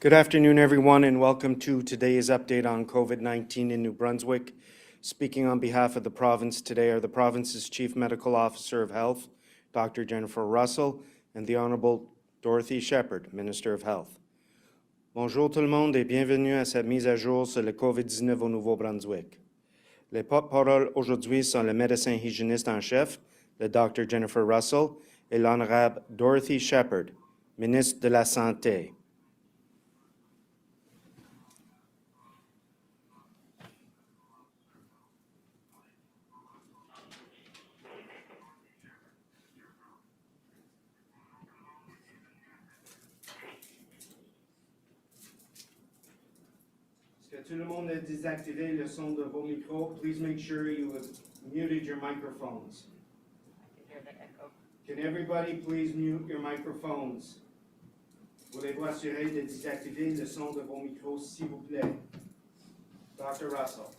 Good afternoon, everyone, and welcome to today's update on COVID-19 in New Brunswick. Speaking on behalf of the province today are the province's Chief Medical Officer of Health, Dr. Jennifer Russell, and the Honorable Dorothy Shephard, Minister of Health. Bonjour tout le monde et bienvenue à cette mise à jour sur le COVID-19 au Nouveau-Brunswick. Les porte-paroles aujourd'hui sont le médecin hygiéniste en chef, le Dr. Jennifer Russell, et l'Honorable Dorothy Shephard, ministre de la Santé. Tout le monde a désactivé le son de vos micros. Please make sure you have muted your microphones. I can hear the echo. Can everybody please mute your microphones? Voulez-vous assurer de désactiver le son de vos micros, s'il vous plaît? Dr. Russell.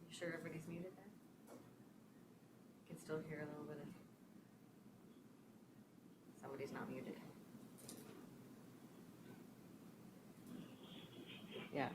You sure everybody's muted then? You can still hear a little bit of... Somebody's not muted. Yeah.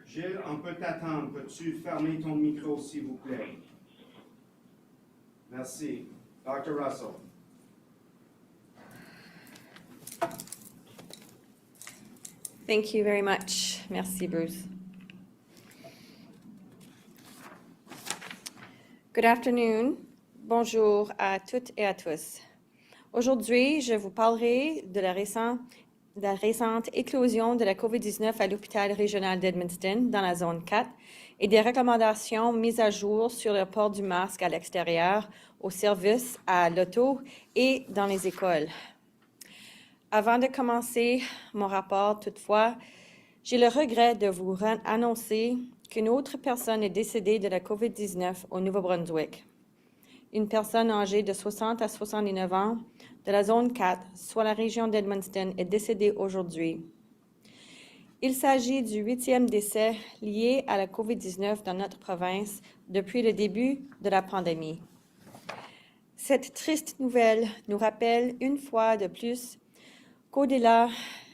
Gilles, on peut t'attendre. Peux-tu fermer ton micro, s'il vous plaît? Merci. Dr. Russell. Thank you very much. Merci, Bruce. Good afternoon. Bonjour à toutes et à tous. Aujourd'hui, je vous parlerai de la récente éclosion de la COVID-19 à l'hôpital régional d'Edmundston dans la zone 4 et des recommandations mises à jour sur le port du masque à l'extérieur, au service, à l'auto et dans les écoles. Avant de commencer mon rapport, toutefois, j'ai le regret de vous annoncer qu'une autre personne est décédée de la COVID-19 au Nouveau-Brunswick. Une personne âgée de 60 à 79 ans de la zone 4, soit la région d'Edmundston, est décédée aujourd'hui. Il s'agit du 8e décès lié à la COVID-19 dans notre province depuis le début de la pandémie. Cette triste nouvelle nous rappelle une fois de plus qu'au-delà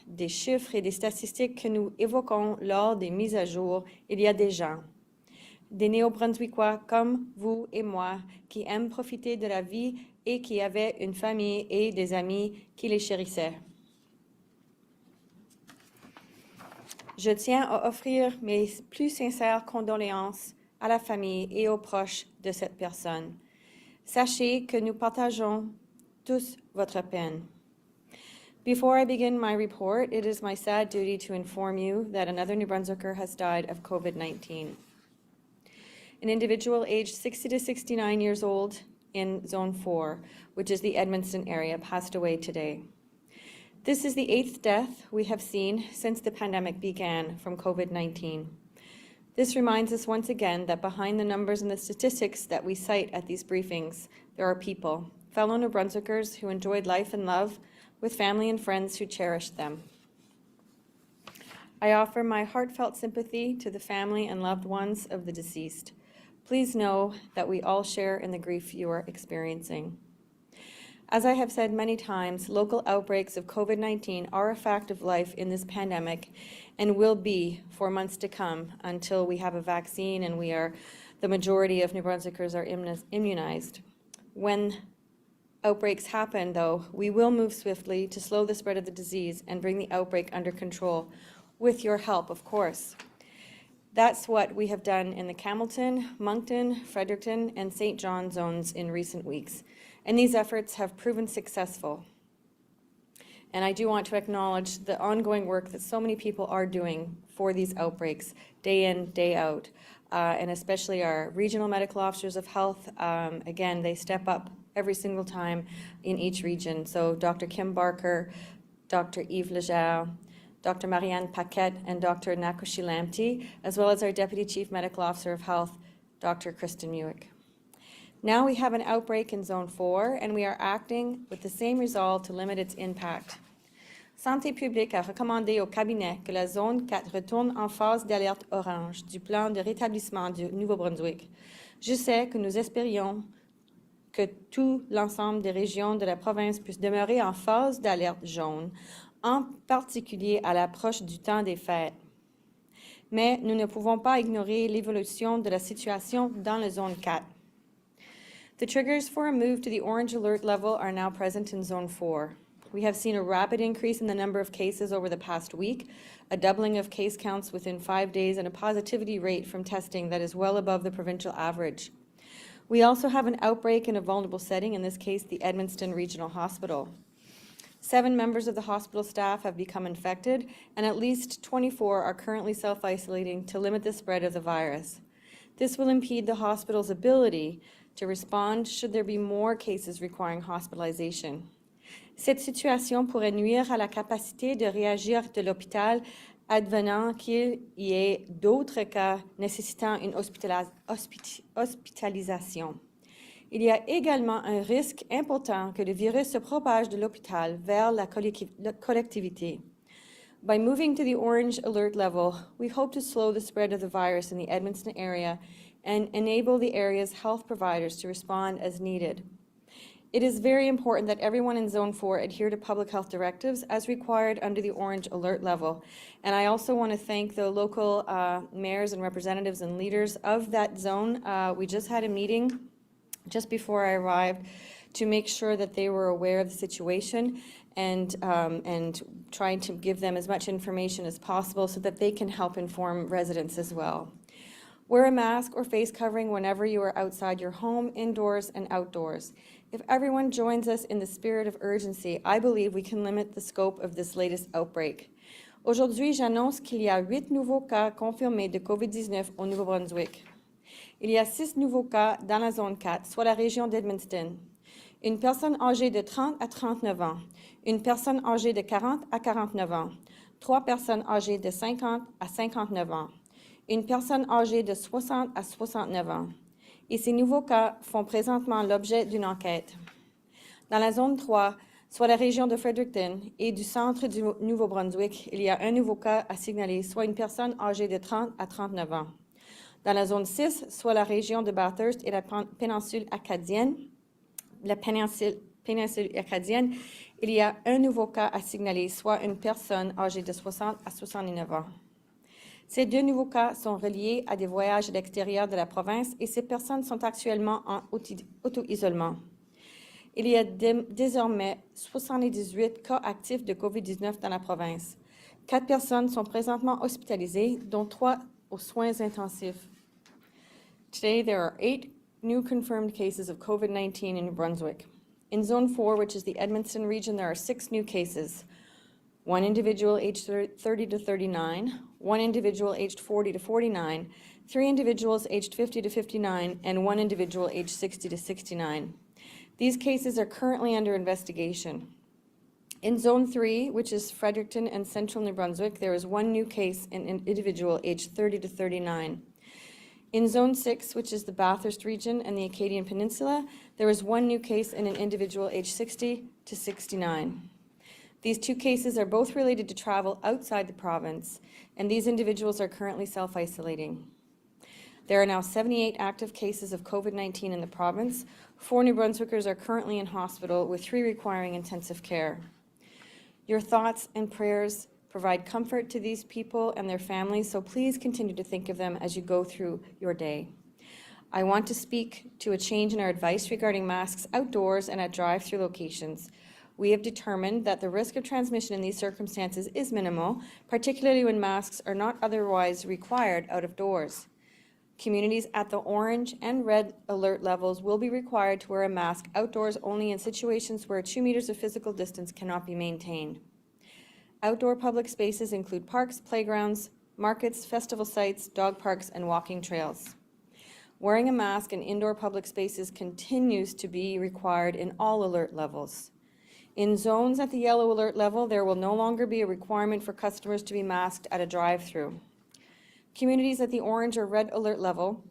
des chiffres et des statistiques que nous évoquons lors des mises à jour, il y a des gens, des Néo-Brunswickois comme vous et moi, qui aiment profiter de la vie et qui avaient une famille et des amis qui les chérissaient. Je tiens à offrir mes plus sincères condoléances à la famille et aux proches de cette personne. Sachez que nous partageons tous votre peine. Before I begin my report, it is my sad duty to inform you that another New Brunswicker has died of COVID-19. An individual aged 60 to 69 years old in Zone 4, which is the Edmundston area, passed away today. This is the 8th death we have seen since the pandemic began from COVID-19. This reminds us once again that behind the numbers and the statistics that we cite at these briefings, there are people, fellow New Brunswickers who enjoyed life and love with family and friends who cherished them. I offer my heartfelt sympathy to the family and loved ones of the deceased. Please know that we all share in the grief you are experiencing. As I have said many times, local outbreaks of COVID-19 are a fact of life in this pandemic and will be for months to come until we have a vaccine and the majority of New Brunswickers are immunized. When outbreaks happen, though, we will move swiftly to slow the spread of the disease and bring the outbreak under control, with your help, of course. That's what we have done in the Campbellton, Moncton, Fredericton, and St. John zones in recent weeks, and these efforts have proven successful. And I do want to acknowledge the ongoing work that so many people are doing for these outbreaks, day in, day out, and especially our regional medical officers of health. Again, they step up every single time in each region. So Dr. Kim Barker, Dr. Yves Leger, Dr. Marianne Paquette, and Dr. Nakoshi Lamptey, as well as our Deputy Chief Medical Officer of Health, Dr. Kristen Muick. Now we have an outbreak in Zone 4, and we are acting with the same resolve to limit its impact. Santé publique a recommandé au cabinet que la Zone 4 retourne en phase d'alerte orange du plan de rétablissement du Nouveau-Brunswick. Je sais que nous espérions que tout l'ensemble des régions de la province puissent demeurer en phase d'alerte jaune, en particulier à l'approche du temps des fêtes. Mais nous ne pouvons pas ignorer l'évolution de la situation dans la Zone 4. The triggers for a move to the orange alert level are now present in Zone 4. We have seen a rapid increase in the number of cases over the past week, a doubling of case counts within 5 days, and a positivity rate from testing that is well above the provincial average. We also have an outbreak in a vulnerable setting, in this case, the Edmundston Regional Hospital. 7 members of the hospital staff have become infected, and at least 24 are currently self-isolating to limit the spread of the virus. This will impede the hospital's ability to respond should there be more cases requiring hospitalization. Cette situation pourrait nuire à la capacité de réagir de l'hôpital advenant qu'il y ait d'autres cas nécessitant une hospitalisation. Il y a également un risque important que le virus se propage de l'hôpital vers la collectivité. By moving to the orange alert level, we hope to slow the spread of the virus in the Edmundston area and enable the area's health providers to respond as needed. It is very important that everyone in Zone 4 adhere to public health directives as required under the orange alert level. And I also want to thank the local mayors and representatives and leaders of that zone. We just had a meeting just before I arrived to make sure that they were aware of the situation and trying to give them as much information as possible so that they can help inform residents as well. Wear a mask or face covering whenever you are outside your home, indoors, and outdoors. If everyone joins us in the spirit of urgency, I believe we can limit the scope of this latest outbreak. Aujourd'hui, j'annonce qu'il y a 8 nouveaux cas confirmés de COVID-19 au Nouveau-Brunswick. Il y a 6 nouveaux cas dans la zone 4, soit la région d'Edmundston. Une personne âgée de 30 à 39 ans, une personne âgée de 40 à 49 ans, 3 personnes âgées de 50 à 59 ans, une personne âgée de 60 à 69 ans. Et ces nouveaux cas font présentement l'objet d'une enquête. Dans la zone 3, soit la région de Fredericton et du centre du Nouveau-Brunswick, il y a un nouveau cas à signaler, soit une personne âgée de 30 à 39 ans. Dans la zone 6, soit la région de Bathurst et la péninsule acadienne, il y a un nouveau cas à signaler, soit une personne âgée de 60 à 69 ans. Ces 2 nouveaux cas sont reliés à des voyages à l'extérieur de la province et ces personnes sont actuellement en auto-isolement. Il y a désormais 78 cas actifs de COVID-19 dans la province. 4 personnes sont présentement hospitalisées, dont 3 aux soins intensifs. Today, there are 8 new confirmed cases of COVID-19 in New Brunswick. In Zone 4, which is the Edmundston region, there are 6 new cases. 1 individual aged 30 to 39, 1 individual aged 40 to 49, 3 individuals aged 50 to 59, and 1 individual aged 60 to 69. These cases are currently under investigation. In Zone 3, which is Fredericton and Central New Brunswick, there is 1 new case in an individual aged 30 to 39. In Zone 6, which is the Bathurst region and the Acadian Peninsula, there is 1 new case in an individual aged 60 to 69. These 2 cases are both related to travel outside the province, and these individuals are currently self-isolating. There are now 78 active cases of COVID-19 in the province. 4 New Brunswickers are currently in hospital, with 3 requiring intensive care. Your thoughts and prayers provide comfort to these people and their families, so please continue to think of them as you go through your day. I want to speak to a change in our advice regarding masks outdoors and at drive-through locations. We have determined that the risk of transmission in these circumstances is minimal, particularly when masks are not otherwise required out of doors. Communities at the orange and red alert levels will be required to wear a mask outdoors only in situations where 2 meters of physical distance cannot be maintained. Outdoor public spaces include parks, playgrounds, markets, festival sites, dog parks, and walking trails. Wearing a mask in indoor public spaces continues to be required in all alert levels. In zones at the yellow alert level, there will no longer be a requirement for customers to be masked at a drive-through. Communities at the orange or red alert level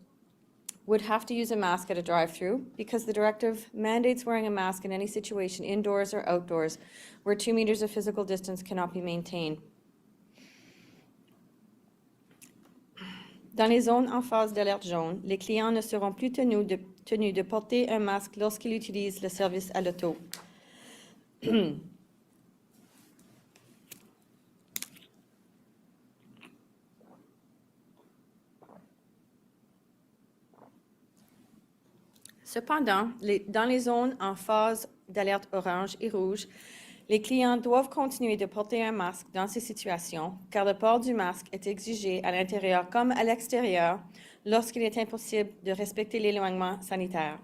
would have to use a mask at a drive-through because the directive mandates wearing a mask in any situation, indoors or outdoors, where 2 meters of physical distance cannot be maintained. Dans les zones en phase d'alerte jaune, les clients ne seront plus tenus de porter un masque lorsqu'ils utilisent le service à l'auto. Cependant, dans les zones en phase d'alerte orange et rouge, les clients doivent continuer de porter un masque dans ces situations, car le port du masque est exigé à l'intérieur comme à l'extérieur lorsqu'il est impossible de respecter l'éloignement sanitaire.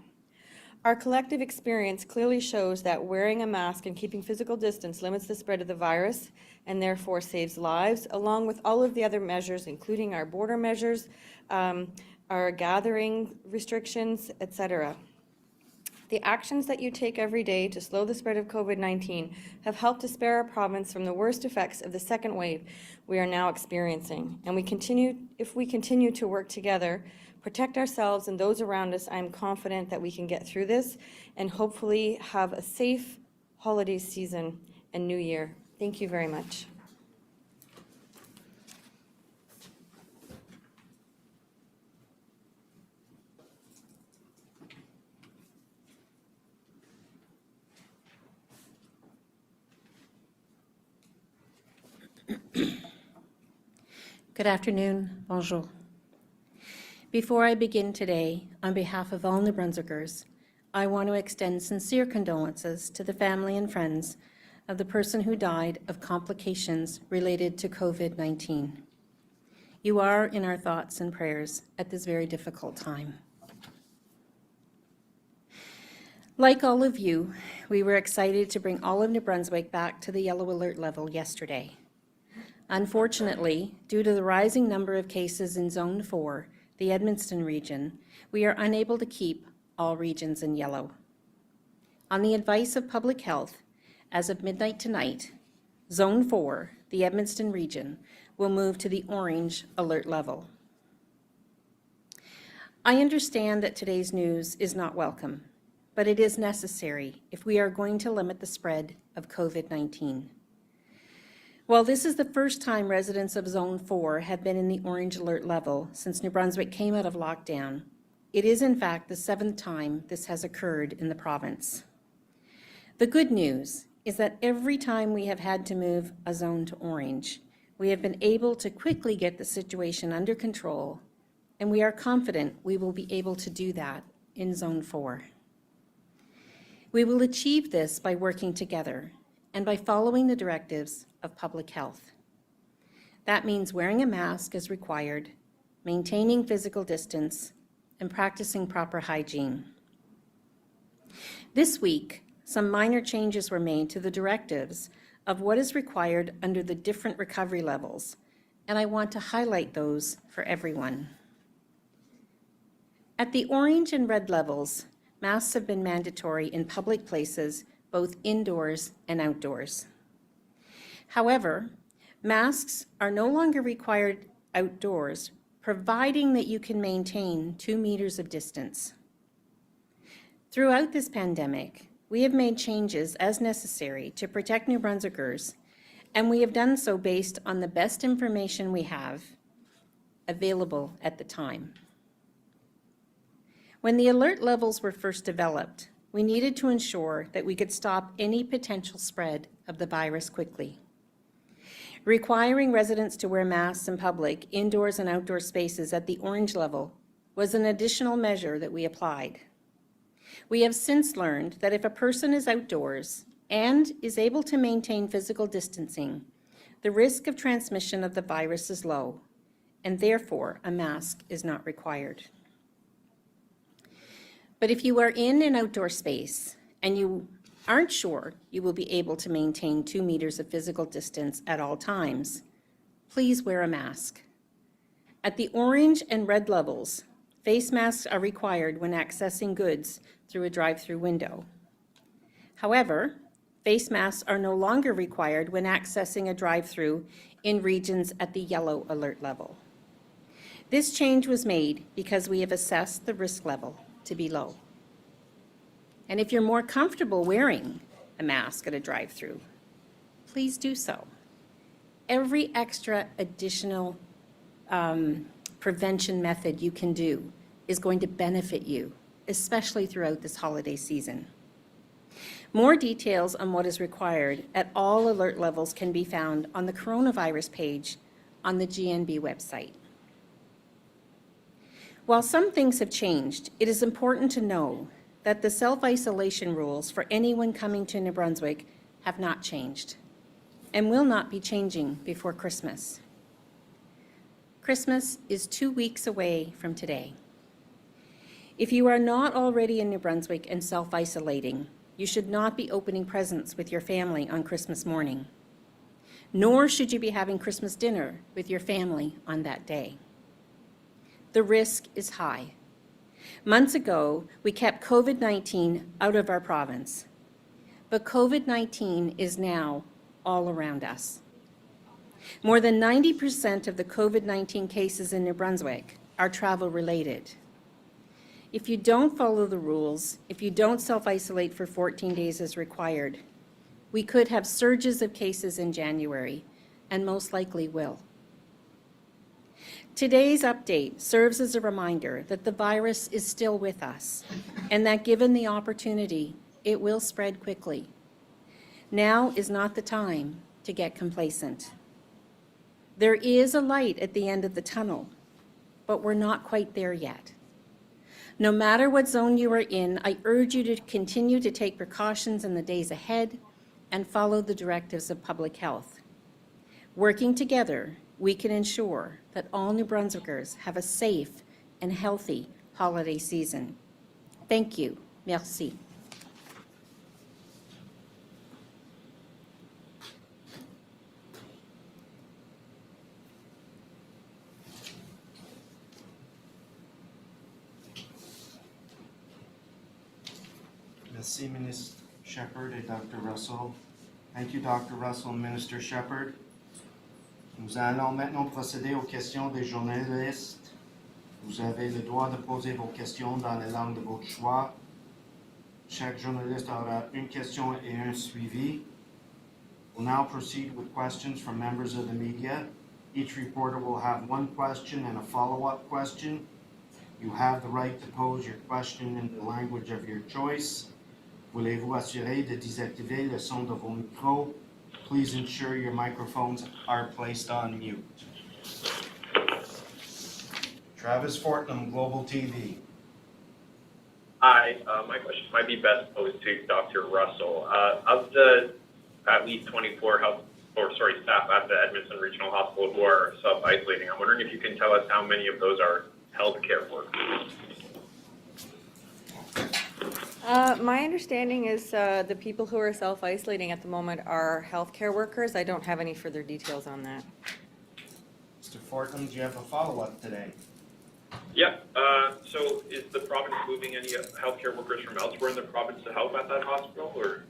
Our collective experience clearly shows that wearing a mask and keeping physical distance limits the spread of the virus and therefore saves lives, along with all of the other measures, including our border measures, our gathering restrictions, etc. The actions that you take every day to slow the spread of COVID-19 have helped to spare our province from the worst effects of the second wave we are now experiencing. And if we continue to work together, protect ourselves and those around us, I'm confident that we can get through this and hopefully have a safe holiday season and New Year. Thank you very much. Good afternoon, bonjour. Before I begin today, on behalf of all New Brunswickers, I want to extend sincere condolences to the family and friends of the person who died of complications related to COVID-19. You are in our thoughts and prayers at this very difficult time. Like all of you, we were excited to bring all of New Brunswick back to the yellow alert level yesterday. Unfortunately, due to the rising number of cases in Zone 4, the Edmundston region, we are unable to keep all regions in yellow. On the advice of Public Health, as of midnight tonight, Zone 4, the Edmundston region, will move to the orange alert level. I understand that today's news is not welcome, but it is necessary if we are going to limit the spread of COVID-19. While this is the first time residents of Zone 4 have been in the orange alert level since New Brunswick came out of lockdown, it is in fact the 7th time this has occurred in the province. The good news is that every time we have had to move a zone to orange, we have been able to quickly get the situation under control, and we are confident we will be able to do that in Zone 4. We will achieve this by working together and by following the directives of public health. That means wearing a mask as required, maintaining physical distance, and practicing proper hygiene. This week, some minor changes were made to the directives of what is required under the different recovery levels, and I want to highlight those for everyone. At the orange and red levels, masks have been mandatory in public places, both indoors and outdoors. However, masks are no longer required outdoors, providing that you can maintain 2 meters of distance. Throughout this pandemic, we have made changes as necessary to protect New Brunswickers, and we have done so based on the best information we have available at the time. When the alert levels were first developed, we needed to ensure that we could stop any potential spread of the virus quickly. Requiring residents to wear masks in public, indoors and outdoor spaces at the orange level was an additional measure that we applied. We have since learned that if a person is outdoors and is able to maintain physical distancing, the risk of transmission of the virus is low, and therefore a mask is not required. But if you are in an outdoor space and you aren't sure you will be able to maintain 2 meters of physical distance at all times, please wear a mask. At the orange and red levels, face masks are required when accessing goods through a drive-through window. However, face masks are no longer required when accessing a drive-through in regions at the yellow alert level. This change was made because we have assessed the risk level to be low. And if you're more comfortable wearing a mask at a drive-through, please do so. Every extra additional prevention method you can do is going to benefit you, especially throughout this holiday season. More details on what is required at all alert levels can be found on the coronavirus page on the GNB website. While some things have changed, it is important to know that the self-isolation rules for anyone coming to New Brunswick have not changed and will not be changing before Christmas. Christmas is 2 weeks away from today. If you are not already in New Brunswick and self-isolating, you should not be opening presents with your family on Christmas morning, nor should you be having Christmas dinner with your family on that day. The risk is high. Months ago, we kept COVID-19 out of our province, but COVID-19 is now all around us. More than 90% of the COVID-19 cases in New Brunswick are travel-related. If you don't follow the rules, if you don't self-isolate for 14 days as required, we could have surges of cases in January, and most likely will. Today's update serves as a reminder that the virus is still with us, and that given the opportunity, it will spread quickly. Now is not the time to get complacent. There is a light at the end of the tunnel, but we're not quite there yet. No matter what zone you are in, I urge you to continue to take precautions in the days ahead and follow the directives of public health. Working together, we can ensure that all New Brunswickers have a safe and healthy holiday season. Thank you. Merci. Merci, Ministre Shephard et Dr. Russell. Thank you, Dr. Russell and Minister Shephard. Nous allons maintenant procéder aux questions des journalistes. Vous avez le droit de poser vos questions dans la langue de votre choix. Chaque journaliste aura une question et un suivi. We'll now proceed with questions from members of the media. Each reporter will have one question and a follow-up question. You have the right to pose your question in the language of your choice. Voulez-vous assurer de désactiver le son de vos micros? Please ensure your microphones are placed on mute. Travis Fortnum, Global TV. Hi, my question might be best posed to Dr. Russell. Of the at least 24 staff at the Edmonton Regional Hospital who are self-isolating, I'm wondering if you can tell us how many of those are healthcare workers. My understanding is the people who are self-isolating at the moment are healthcare workers. I don't have any further details on that. Mr. Fortnum, do you have a follow-up today? Yep. So is the province moving any healthcare workers from elsewhere in the province to help at that hospital, or?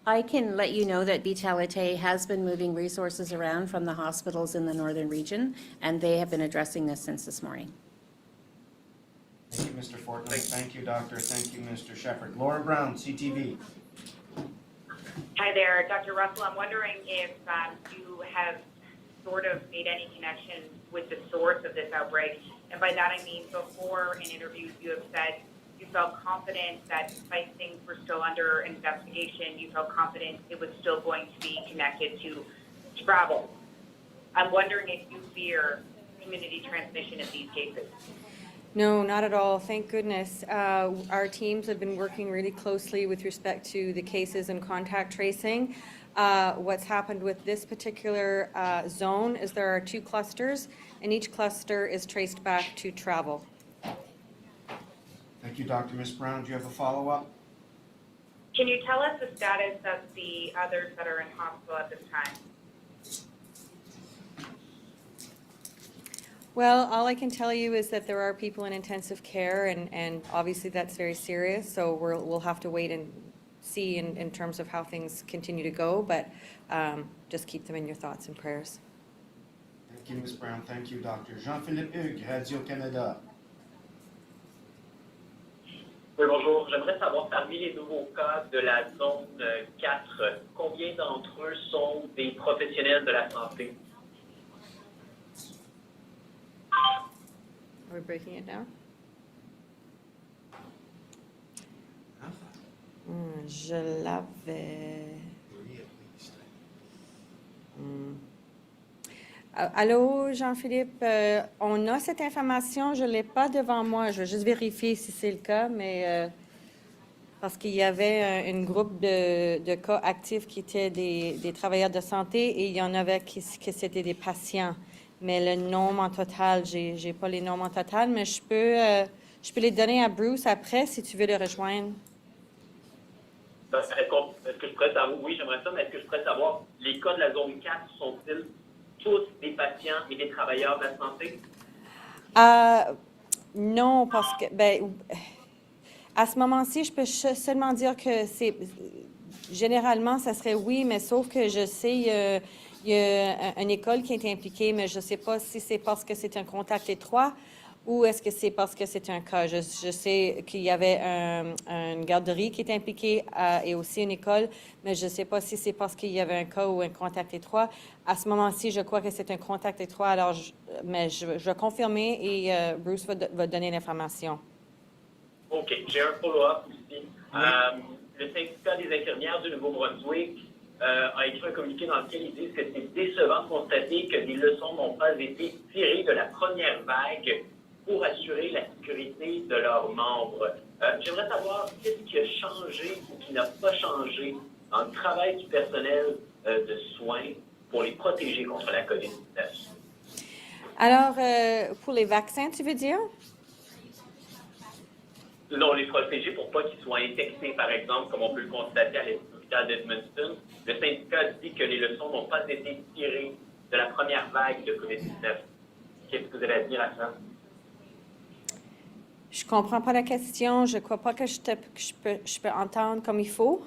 I can let you know that Vitalite has been moving resources around from the hospitals in the northern region, and they have been addressing this since this morning. Thank you, Mr. Fortnum. Thank you, Doctor. Thank you, Mr. Shephard. Laura Brown, CTV. Hi there, Dr. Russell. I'm wondering if you have sort of made any connection with the source of this outbreak. And by that I mean before in interviews you have said you felt confident that despite things were still under investigation, you felt confident it was still going to be connected to travel. I'm wondering if you fear community transmission of these cases. No, not at all. Thank goodness. Our teams have been working really closely with respect to the cases and contact tracing. What's happened with this particular zone is there are 2 clusters, and each cluster is traced back to travel. Thank you, Dr. Ms. Brown. Do you have a follow-up? Can you tell us the status of the others that are in hospital at this time? Well, all I can tell you is that there are people in intensive care, and obviously that's very serious, so we'll have to wait and see in terms of how things continue to go, but just keep them in your thoughts and prayers. Thank you, Ms. Brown. Thank you, Doctor. Jean-Philippe Hugues, Radio-Canada. Oui, bonjour. J'aimerais savoir, parmi les nouveaux cas de la zone 4, combien d'entre eux sont des professionnels de la santé? Are we breaking it down? Je l'avais. Allô, Jean-Philippe, on a cette information, je ne l'ai pas devant moi, je vais juste vérifier si c'est le cas, mais parce qu'il y avait un groupe de cas actifs qui étaient des travailleurs de santé et il y en avait qui c'était des patients. Mais le nombre en total, j'ai pas les nombres en total, mais je peux les donner à Bruce après si tu veux le rejoindre. Est-ce que je pourrais savoir, oui, j'aimerais ça, mais est-ce que je pourrais savoir, les cas de la zone 4 sont-ils tous des patients et des travailleurs de la santé? Non, parce que, à ce moment-ci, je peux seulement dire que généralement, ça serait oui, mais sauf que je sais, il y a une école qui est impliquée, mais je ne sais pas si c'est parce que c'est un contact étroit ou est-ce que c'est parce que c'est un cas. Je sais qu'il y avait une garderie qui est impliquée et aussi une école, mais je ne sais pas si c'est parce qu'il y avait un cas ou un contact étroit. À ce moment-ci, je crois que c'est un contact étroit, alors mais je vais confirmer et Bruce va donner l'information. OK. J'ai un follow-up aussi. Le syndicat des infirmières du Nouveau-Brunswick a écrit un communiqué dans lequel ils disent que c'est décevant de constater que des leçons n'ont pas été tirées de la première vague pour assurer la sécurité de leurs membres. J'aimerais savoir qu'est-ce qui a changé ou qui n'a pas changé dans le travail du personnel de soins pour les protéger contre la COVID-19. Alors, pour les vaccins, tu veux dire? Non, les protéger pour pas qu'ils soient infectés, par exemple, comme on peut le constater à l'hôpital d'Edmundston. Le syndicat dit que les leçons n'ont pas été tirées de la première vague de COVID-19. Qu'est-ce que vous avez à dire à ça? Je comprends pas la question. Je crois pas que je peux entendre comme il faut.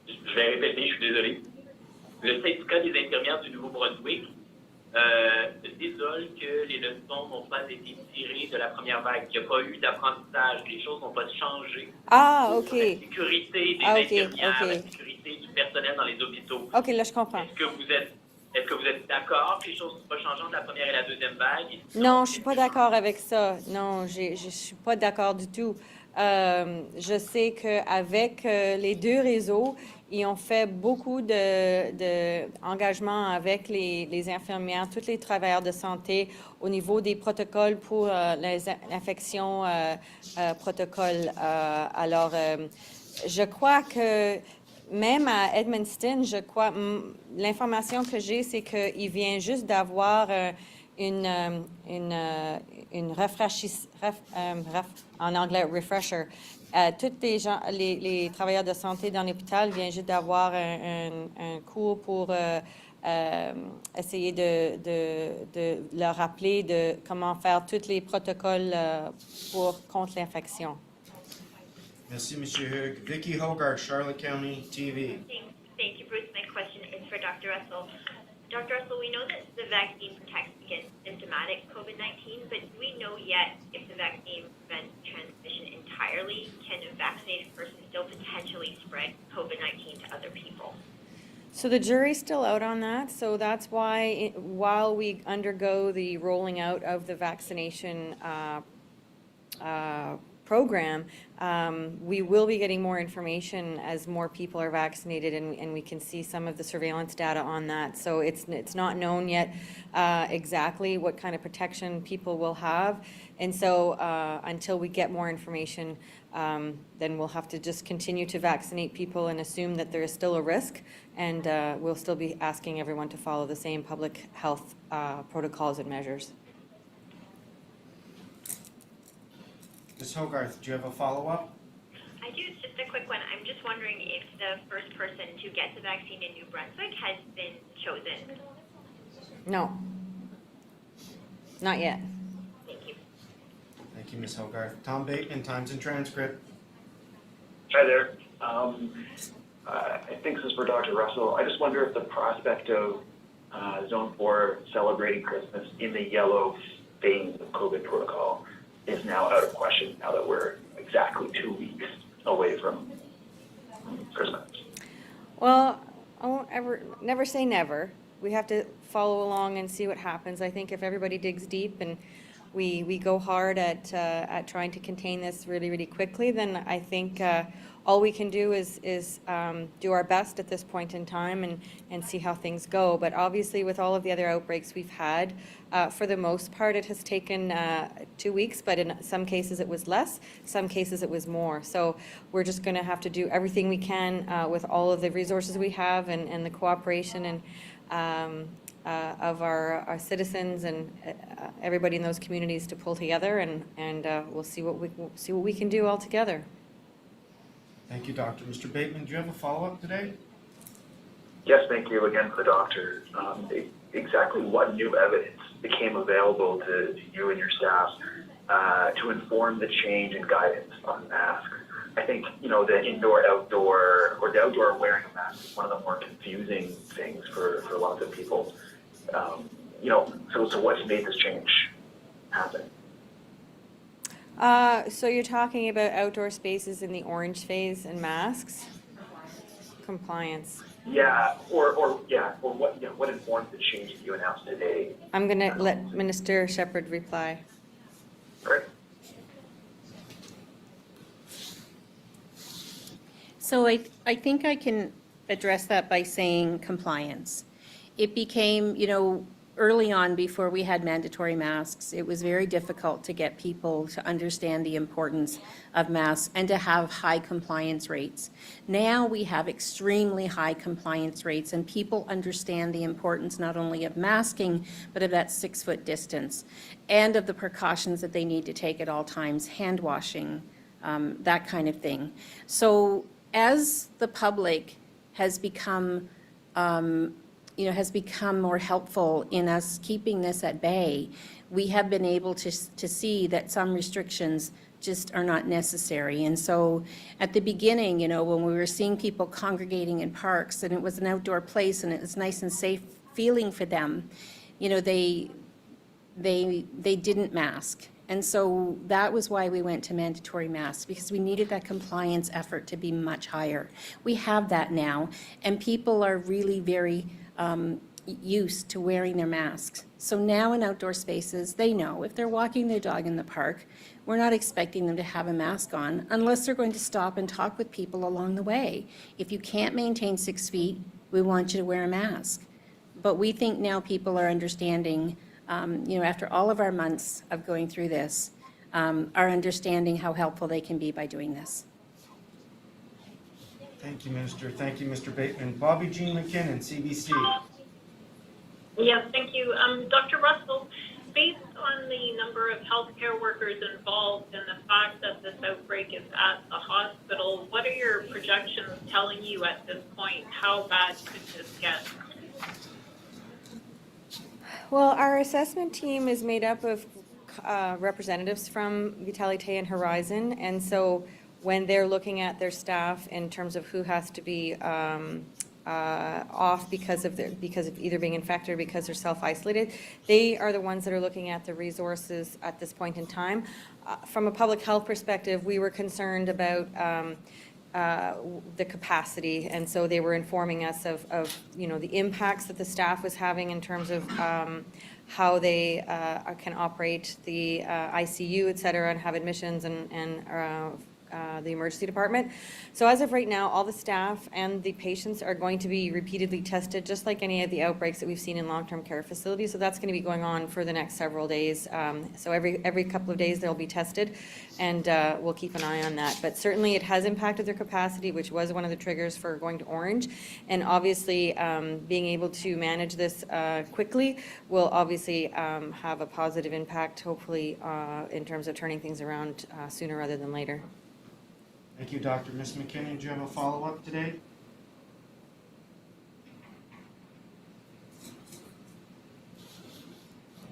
Je vais répéter, je suis désolé. Le syndicat des infirmières du Nouveau-Brunswick désole que les leçons n'ont pas été tirées de la première vague, qu'il n'y a pas eu d'apprentissage, que les choses n'ont pas changé. Ah, OK. Sur la sécurité des infirmières, la sécurité du personnel dans les hôpitaux. OK, là, je comprends. Est-ce que vous êtes d'accord que les choses ne sont pas changeantes de la première et la deuxième vague? Non, je suis pas d'accord avec ça. Non, je suis pas d'accord du tout. Je sais qu'avec les deux réseaux, ils ont fait beaucoup d'engagement avec les infirmières, tous les travailleurs de santé au niveau des protocoles pour les infections, protocoles. Alors, je crois que même à Edmundston, je crois, l'information que j'ai, c'est qu'il vient juste d'avoir une en anglais, refresher. Tous les travailleurs de santé dans l'hôpital viennent juste d'avoir un cours pour essayer de leur rappeler de comment faire tous les protocoles contre l'infection. Merci, M. Hugues. Vicky Hogarth, Charlotte County TV. Thank you, Bruce. My question is for Dr. Russell. Dr. Russell, we know that the vaccine protects against symptomatic COVID-19, but do we know yet if the vaccine prevents transmission entirely? Can a vaccinated person still potentially spread COVID-19 to other people? So the jury's still out on that. So that's why while we undergo the rolling out of the vaccination program, we will be getting more information as more people are vaccinated, and we can see some of the surveillance data on that. So it's not known yet exactly what kind of protection people will have, and so until we get more information, then we'll have to just continue to vaccinate people and assume that there is still a risk, and we'll still be asking everyone to follow the same public health protocols and measures. Ms. Hogarth, do you have a follow-up? I do. It's just a quick one. I'm just wondering if the first person to get the vaccine in New Brunswick has been chosen. No, not yet. Thank you. Thank you, Ms. Hogarth. Tom Bateman, Times and Transcript. Hi there. I think this is for Dr. Russell. I just wonder if the prospect of Zone 4 celebrating Christmas in the yellow phase of COVID protocol is now out of question now that we're exactly 2 weeks away from Christmas. Well, I won't never say never. We have to follow along and see what happens. I think if everybody digs deep and we go hard at trying to contain this really, really quickly, then I think all we can do is do our best at this point in time and see how things go. But obviously, with all of the other outbreaks we've had, for the most part, it has taken 2 weeks, but in some cases it was less, some cases it was more. So we're just going to have to do everything we can with all of the resources we have and the cooperation and of our citizens and everybody in those communities to pull together, and we'll see what we can do all together. Thank you, Doctor. Mr. Bateman, do you have a follow-up today? Yes, thank you again to the doctor. Exactly what new evidence became available to you and your staff to inform the change in guidance on masks? I think, the indoor-outdoor or the outdoor wearing a mask is one of the more confusing things for lots of people. So what's made this change happen? So you're talking about outdoor spaces in the orange phase and masks? Compliance. Yeah, or what informs the change that you announced today? I'm going to let Minister Shephard reply. Great. So I think I can address that by saying compliance. It became, early on, before we had mandatory masks, it was very difficult to get people to understand the importance of masks and to have high compliance rates. Now we have extremely high compliance rates, and people understand the importance not only of masking, but of that 6-foot distance and of the precautions that they need to take at all times, hand washing, that kind of thing. So as the public has become more helpful in us keeping this at bay, we have been able to see that some restrictions just are not necessary. And so at the beginning, when we were seeing people congregating in parks and it was an outdoor place and it was nice and safe feeling for them, they didn't mask. And so that was why we went to mandatory masks, because we needed that compliance effort to be much higher. We have that now, and people are really very used to wearing their masks. So now in outdoor spaces, they know if they're walking their dog in the park, we're not expecting them to have a mask on unless they're going to stop and talk with people along the way. If you can't maintain 6 feet, we want you to wear a mask. But we think now people are understanding, after all of our months of going through this, are understanding how helpful they can be by doing this. Thank you, Minister. Thank you, Mr. Bateman. Bobby Jean McKinnon, CBC. Yes, thank you. Dr. Russell, based on the number of healthcare workers involved and the fact that this outbreak is at the hospital, what are your projections telling you at this point? How bad could this get? Well, our assessment team is made up of representatives from Fatality and Horizon, and so when they're looking at their staff in terms of who has to be off because of either being infected or because they're self-isolated, they are the ones that are looking at the resources at this point in time. From a public health perspective, we were concerned about the capacity, and so they were informing us of the impacts that the staff was having in terms of how they can operate the ICU, et cetera, and have admissions and the emergency department. So as of right now, all the staff and the patients are going to be repeatedly tested, just like any of the outbreaks that we've seen in long-term care facilities. So that's going to be going on for the next several days. So every couple of days they'll be tested, and we'll keep an eye on that. But certainly it has impacted their capacity, which was one of the triggers for going to orange. And obviously being able to manage this quickly will obviously have a positive impact, hopefully, in terms of turning things around sooner rather than later. Thank you, Doctor. Ms. McKinnon, do you have a follow-up today?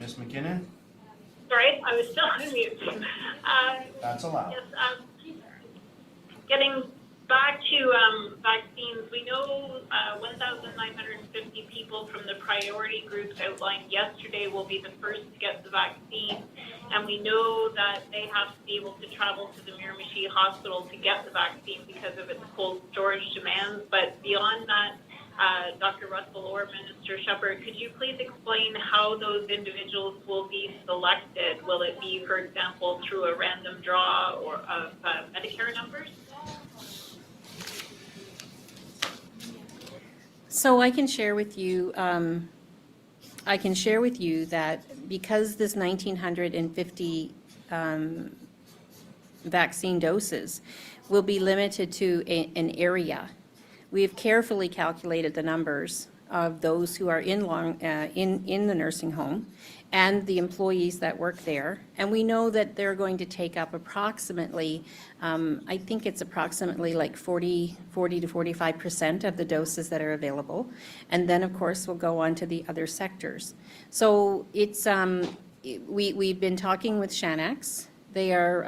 Ms. McKinnon? Sorry, I was still on mute. That's allowed. Yes, getting back to vaccines. We know 1,950 people from the priority groups outlined yesterday will be the first to get the vaccine, and we know that they have to be able to travel to the Miramichi Hospital to get the vaccine because of its cold storage demands. But beyond that, Dr. Russell or Minister Shephard, could you please explain how those individuals will be selected? Will it be, for example, through a random draw or of Medicare numbers? So I can share with you that because this 1,950 vaccine doses will be limited to an area, we have carefully calculated the numbers of those who are in the nursing home and the employees that work there. And we know that they're going to take up approximately, I think it's approximately like 40 to 45% of the doses that are available. And then, of course, we'll go on to the other sectors. So it's, we've been talking with Shanax. They're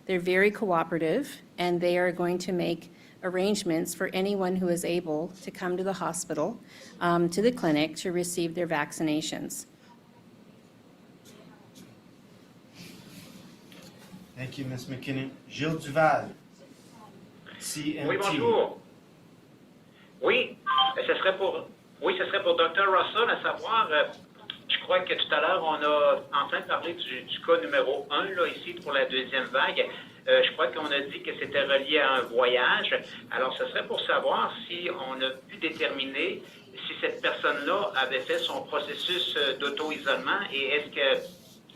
very cooperative, and they are going to make arrangements for anyone who is able to come to the hospital, to the clinic, to receive their vaccinations. Thank you, Ms. McKinnon. Gilles Duval, CMT. Oui, bonjour. Oui, ce serait pour Dr. Russell à savoir, je crois que tout à l'heure, on a enfin parlé du cas numéro 1, là, ici, pour la deuxième vague. Je crois qu'on a dit que c'était relié à un voyage. Alors, ce serait pour savoir si on a pu déterminer si cette personne-là avait fait son processus d'auto-isolement et est-ce que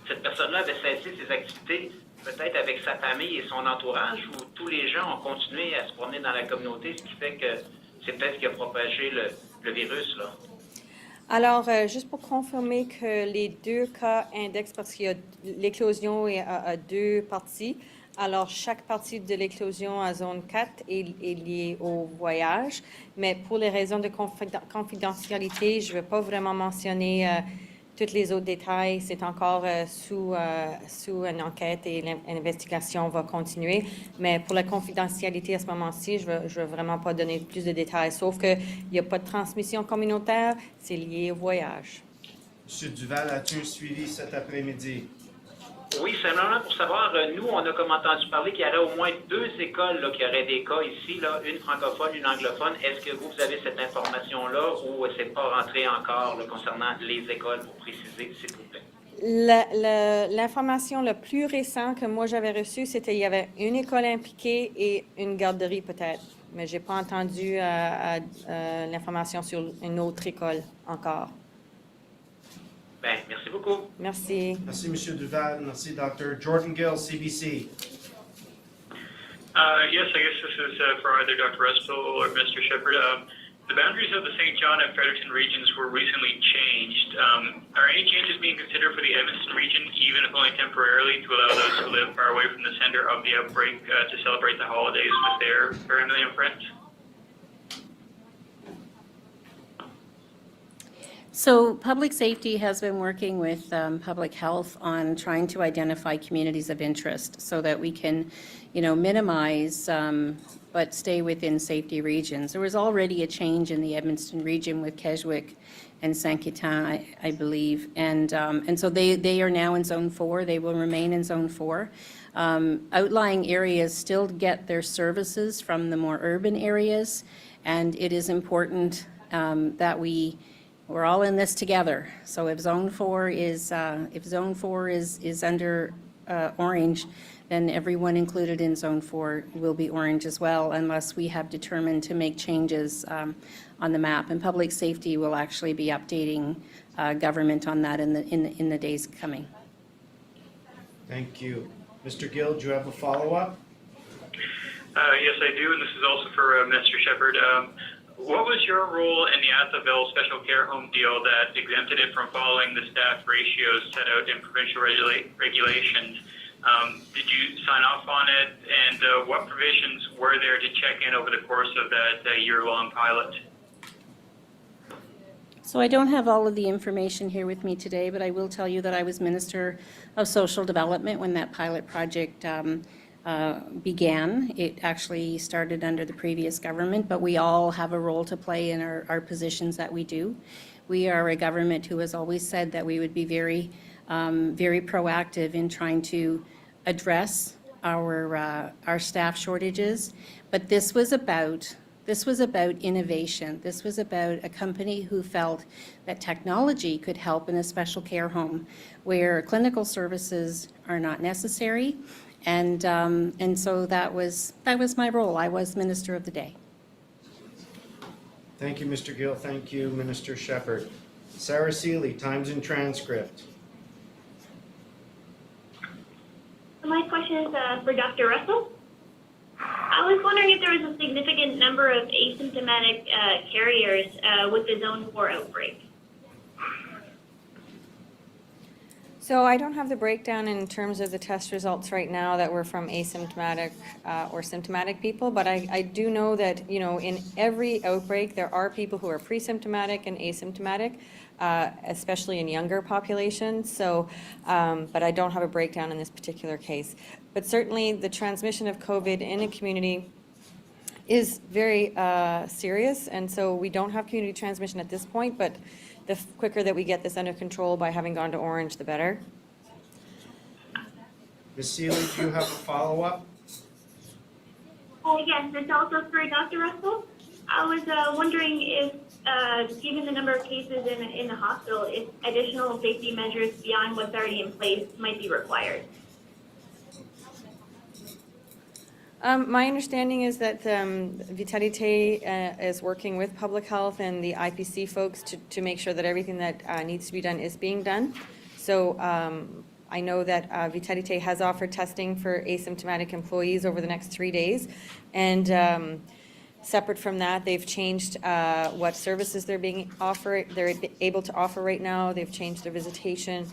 cette personne-là avait cessé ses activités peut-être avec sa famille et son entourage, ou tous les gens ont continué à se promener dans la communauté, ce qui fait que c'est peut-être ce qui a propagé le virus, là. Alors, juste pour confirmer que les deux cas indexent, parce qu'il y a l'éclosion a deux parties. Alors, chaque partie de l'éclosion à zone 4 est liée au voyage. Mais pour les raisons de confidentialité, je ne vais pas vraiment mentionner tous les autres détails. C'est encore sous une enquête et l'investigation va continuer. Mais pour la confidentialité à ce moment-ci, je ne veux vraiment pas donner plus de détails. Sauf qu'il n'y a pas de transmission communautaire, c'est lié au voyage. Monsieur Duval, as-tu un suivi cet après-midi? Oui, simplement pour savoir, nous, on a comme entendu parler qu'il y aurait au moins 2 écoles là, qui auraient des cas ici, là, une francophone, une anglophone. Est-ce que vous avez cette information-là ou c'est pas rentré encore là, concernant les écoles, pour préciser, s'il vous plaît? L'information la plus récente que moi j'avais reçue, c'était qu'il y avait une école impliquée et une garderie peut-être. Mais je n'ai pas entendu l'information sur une autre école encore. Ben, merci beaucoup. Merci. Merci, M. Duval. Merci, Dr. Jordan Gill, CBC. Yes, I guess this is for either Dr. Russell or Mr. Shephard. The boundaries of the St. John and Fredericton regions were recently changed. Are any changes being considered for the Edmonton region, even if only temporarily, to allow those who live far away from the center of the outbreak to celebrate the holidays with their family and friends? So public safety has been working with public health on trying to identify communities of interest so that we can, minimize but stay within safety regions. There was already a change in the Edmonton region with Keswick and Saint-Quentin, I believe, and so they are now in Zone 4. They will remain in Zone 4. Outlying areas still get their services from the more urban areas, and it is important that we're all in this together. So if Zone 4 is under orange, then everyone included in Zone 4 will be orange as well, unless we have determined to make changes on the map. And public safety will actually be updating government on that in the days coming. Thank you. Mr. Gill, do you have a follow-up? Yes, I do, and this is also for Mr. Shephard. What was your role in the Atholville Special Care Home deal that exempted it from following the staff ratios set out in provincial regulations? Did you sign off on it, and what provisions were there to check in over the course of that year-long pilot? So I don't have all of the information here with me today, but I will tell you that I was Minister of Social Development when that pilot project began. It actually started under the previous government, but we all have a role to play in our positions that we do. We are a government who has always said that we would be very proactive in trying to address our staff shortages. But this was about innovation. This was about a company who felt that technology could help in a special care home where clinical services are not necessary. And so that was my role. I was Minister of the Day. Thank you, Mr. Gill. Thank you, Minister Shephard. Sarah Seeley, Times and Transcript. My question is for Dr. Russell. I was wondering if there was a significant number of asymptomatic carriers with the Zone 4 outbreak. So I don't have the breakdown in terms of the test results right now that were from asymptomatic or symptomatic people, but I do know that, you know, in every outbreak, there are people who are pre-symptomatic and asymptomatic, especially in younger populations. So, but I don't have a breakdown in this particular case. But certainly the transmission of COVID in a community is very serious, and so we don't have community transmission at this point, but the quicker that we get this under control by having gone to orange, the better. Ms. Seeley, do you have a follow-up? Yes, it's also for Dr. Russell. I was wondering if, given the number of cases in the hospital, if additional safety measures beyond what's already in place might be required. My understanding is that Vitalite is working with public health and the IPC folks to make sure that everything that needs to be done is being done. So I know that Vitalite has offered testing for asymptomatic employees over the next 3 days. And separate from that, they've changed what services they're able to offer right now. They've changed their visitation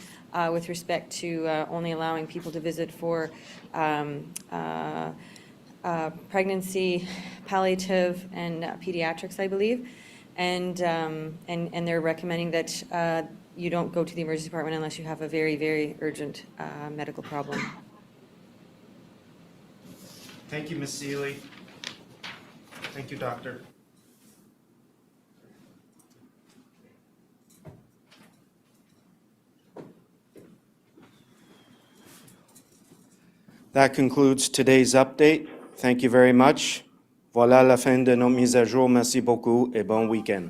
with respect to only allowing people to visit for pregnancy, palliative, and pediatrics, I believe, and they're recommending that you don't go to the emergency department unless you have a very, very urgent medical problem. Thank you, Ms. Seeley. Thank you, Doctor. That concludes today's update. Thank you very much. Voilà la fin de nos mises à jour. Merci beaucoup et bon week-end.